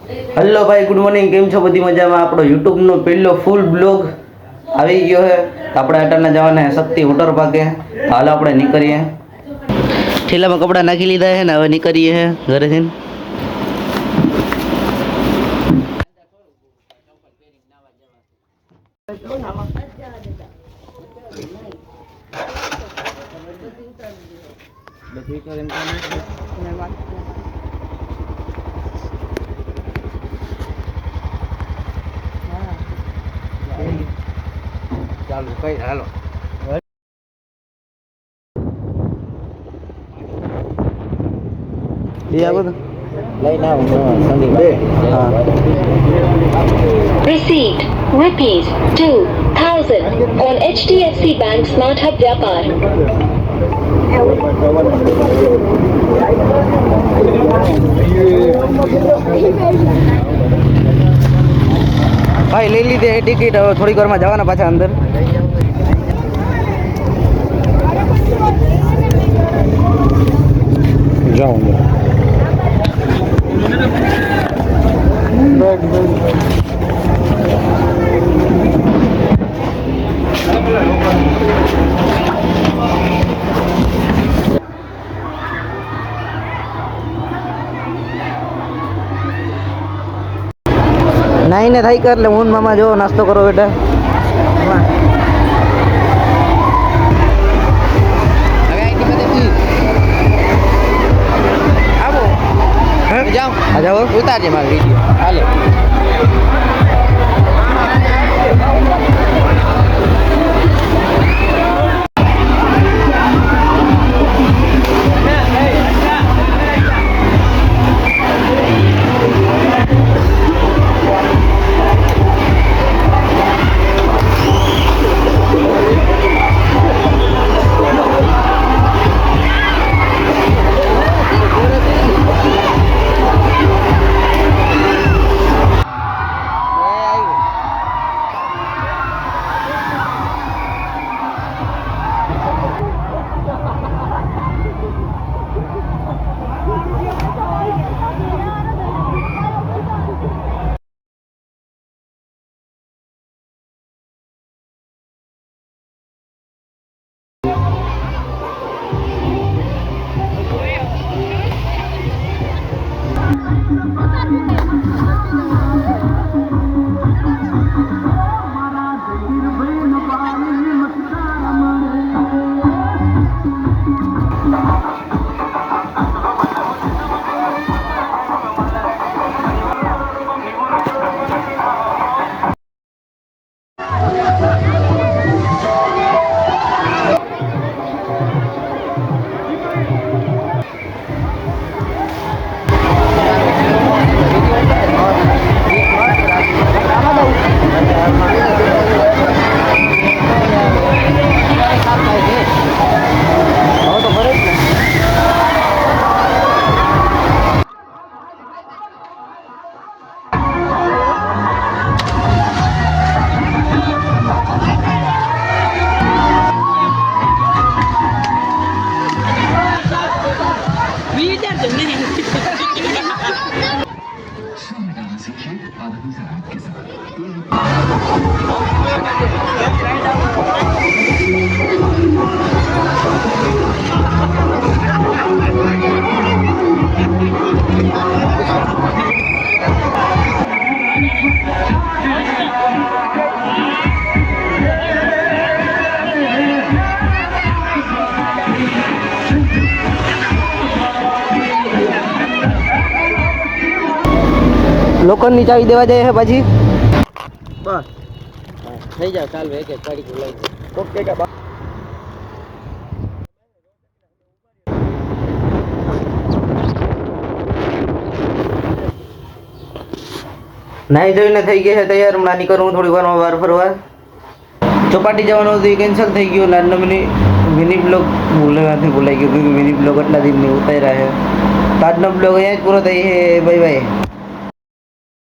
Hello भाई, good morning. केम छो? बधी मजा में। आपणो यूट्यूब नो पहलो फूल ब्लॉग આવી ગયો है। तो આપણે અટાના જવાના है शक्ति वोटर पार्के। तो हाल આપણે નીકળીએ। થેલામાં કપડા નાખી લીધા है ને, હવે નીકળીએ है ઘરેથી। ચાલો કઈ હાલો એ આવો તો લઈને આવો સંદીપ બે હા Receipt ₹2000 on HDFC Bank Smart Hub Vyapar. भाई ले लीजिए टिकट। थोड़ी देर में जवाना पाछा अंदर। जाऊंगा नहीं ने थाई कर ले मून मामा जो नाश्तो करो बेटा। जाओ आ जाओ उतार दे मारी वीडियो हाले। लोकल चावी देवा जाए है पाजी बस થઈ જાવ ચાલ એક એક ગાડી લઈ ઓકે કે નાઈ ધોઈને થઈ ગયા છે તૈયાર। હમણાં નીકળું થોડી વારમાં બહાર ફરવા। ચોપાટી જવાનું હતું એ કેન્સલ થઈ ગયું। નાનો મિની બ્લોગ ભૂલાઈ ગયું, ક્योंकि મિની બ્લોગ એટલા દિન નહીં ઉતાર્યા છે। તો આજનો બ્લોગ અહીંયા જ પૂરો થાય છે। Bye bye.